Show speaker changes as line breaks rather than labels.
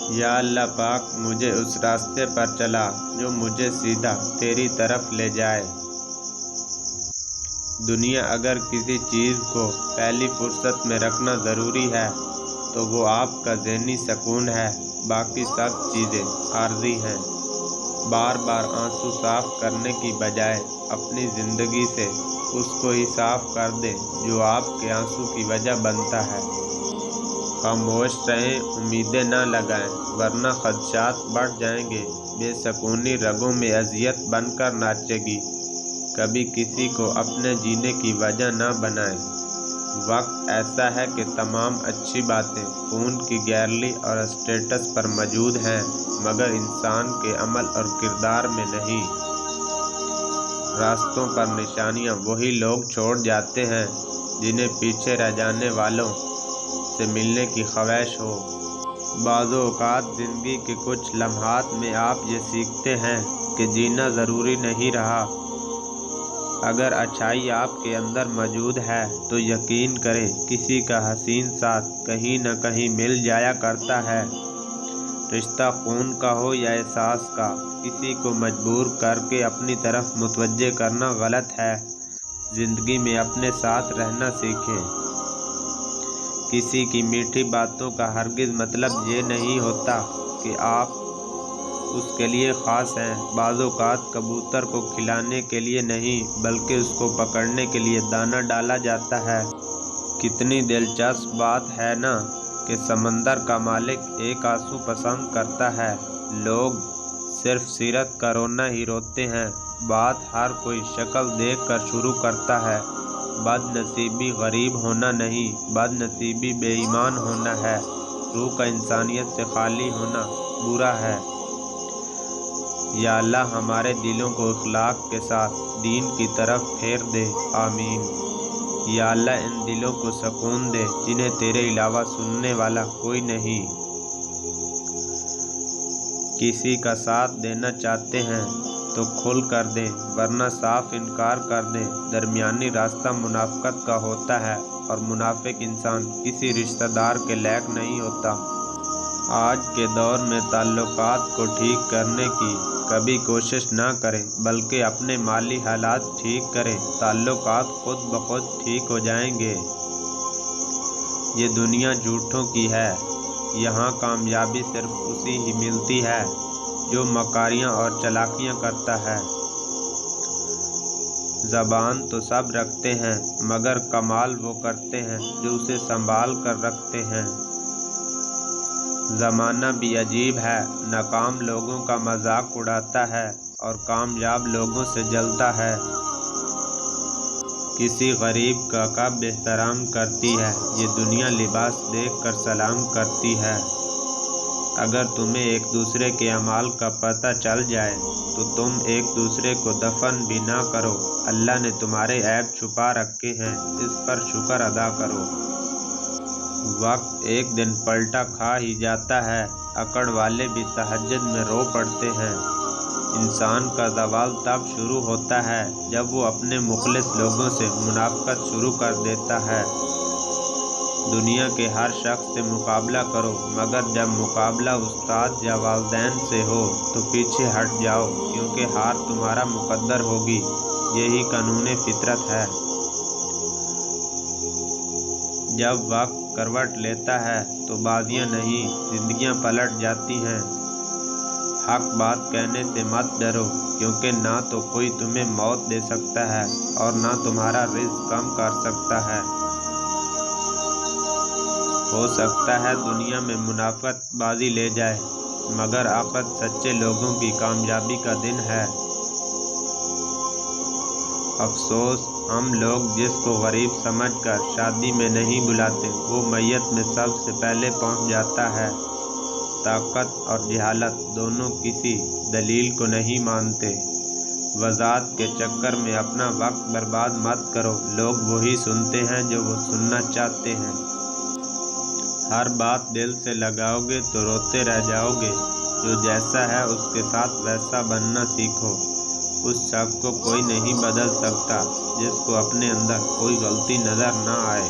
یا اللہ پاک مجھے اس راستے پر چلا جو مجھے سیدھا تیری طرف لے جائے۔ دنیا اگر کسی چیز کو پہلی فرصت میں رکھنا ضروری ہے تو وہ آپ کا ذہنی سکون ہے، باقی سب چیزیں عارضی ہیں۔ بار بار آنسو صاف کرنے کی بجائے اپنی زندگی سے اس کو ہی صاف کر دیں جو آپ کے آنسو کی وجہ بنتا ہے۔ خاموش رہیں، امیدیں نہ لگائیں ورنہ خدشات بڑھ جائیں گے۔ بے سکونی رگوں میں اذیت بن کر ناچے گی۔ کبھی کسی کو اپنے جینے کی وجہ نہ بنائیں۔ وقت ایسا ہے کہ تمام اچھی باتیں فون کی گیلری اور اسٹیٹس پر موجود ہیں، مگر انسان کے عمل اور کردار میں نہیں۔ راستوں پر نشانیاں وہی لوگ چھوڑ جاتے ہیں جنہیں پیچھے رہ جانے والوں سے ملنے کی خواہش ہو۔ بعض اوقات زندگی کے کچھ لمحات میں آپ یہ سیکھتے ہیں کہ جینا ضروری نہیں رہا۔ اگر اچھائی آپ کے اندر موجود ہے تو یقین کریں کسی کا حسین ساتھ کہیں نہ کہیں مل جایا کرتا ہے۔ رشتہ خون کا ہو یا احساس کا، کسی کو مجبور کر کے اپنی طرف متوجہ کرنا غلط ہے۔ زندگی میں اپنے ساتھ رہنا سیکھیں۔ کسی کی میٹھی باتوں کا ہرگز مطلب یہ نہیں ہوتا کہ آپ اس کے لیے خاص ہیں۔ بعض اوقات کبوتر کو کھلانے کے لیے نہیں بلکہ اس کو پکڑنے کے لیے دانہ ڈالا جاتا ہے۔ کتنی دلچسپ بات ہے نا کہ سمندر کا مالک ایک آنسو پسند کرتا ہے۔ لوگ صرف سیرت کا رونا ہی روتے ہیں۔ بات ہر کوئی شکل دیکھ کر شروع کرتا ہے۔ بد نصیبی غریب ہونا نہیں، بد نصیبی بے ایمان ہونا ہے۔ روح کا انسانیت سے خالی ہونا برا ہے۔ یا اللہ ہمارے دلوں کو اخلاق کے ساتھ دین کی طرف پھیر دے، آمین۔ یا اللہ ان دلوں کو سکون دے جنہیں تیرے علاوہ سننے والا کوئی نہیں۔ کسی کا ساتھ دینا چاہتے ہیں تو کھل کر دیں ورنہ صاف انکار کر دیں۔ درمیانی راستہ منافقت کا ہوتا ہے اور منافق انسان کسی رشتہ دار کے لائق نہیں ہوتا۔ آج کے دور میں تعلقات کو ٹھیک کرنے کی کبھی کوشش نہ کریں بلکہ اپنے مالی حالات ٹھیک کریں، تعلقات خود بخود ٹھیک ہو جائیں گے۔ یہ دنیا جھوٹوں کی ہے، یہاں کامیابی صرف اسی ہی ملتی ہے جو مکاریاں اور چالاکیاں کرتا ہے۔ زبان تو سب رکھتے ہیں مگر کمال وہ کرتے ہیں جو اسے سنبھال کر رکھتے ہیں۔ زمانہ بھی عجیب ہے، ناکام لوگوں کا مذاق اڑاتا ہے اور کامیاب لوگوں سے جلتا ہے۔ کسی غریب کا کب احترام کرتی ہے، یہ دنیا لباس دیکھ کر سلام کرتی ہے۔ اگر تمہیں ایک دوسرے کے اعمال کا پتہ چل جائے تو تم ایک دوسرے کو دفن بھی نہ کرو۔ اللہ نے تمہارے عیب چھپا رکھے ہیں، اس پر شکر ادا کرو۔ وقت ایک دن پلٹا کھا ہی جاتا ہے، اکڑ والے بھی تہجد میں رو پڑتے ہیں۔ انسان کا زوال تب شروع ہوتا ہے جب وہ اپنے مخلص لوگوں سے منافقت شروع کر دیتا ہے۔ دنیا کے ہر شخص سے مقابلہ کرو مگر جب مقابلہ استاد یا والدین سے ہو تو پیچھے ہٹ جاؤ کیونکہ ہار تمہارا مقدر ہوگی، یہی قانون فطرت ہے۔ جب وقت کروٹ لیتا ہے تو بازیاں نہیں زندگیاں پلٹ جاتی ہیں۔ حق بات کہنے سے مت ڈرو کیونکہ نہ تو کوئی تمہیں موت دے سکتا ہے اور نہ تمہارا رزق کم کر سکتا ہے۔ ہو سکتا ہے دنیا میں منافقت بازی لے جائے مگر آخرت سچے لوگوں کی کامیابی کا دن ہے۔ افسوس ہم لوگ جس کو غریب سمجھ کر شادی میں نہیں بلاتے وہ میت میں سب سے پہلے پہنچ جاتا ہے۔ طاقت اور جہالت دونوں کسی دلیل کو نہیں مانتے۔ وضاحت کے چکر میں اپنا وقت برباد مت کرو، لوگ وہی سنتے ہیں جو وہ سننا چاہتے ہیں۔ ہر بات دل سے لگاؤ گے تو روتے رہ جاؤ گے۔ جو جیسا ہے اس کے ساتھ ویسا بننا سیکھو۔ اس شخص کو کوئی نہیں بدل سکتا جس کو اپنے اندر کوئی غلطی نظر نہ آئے۔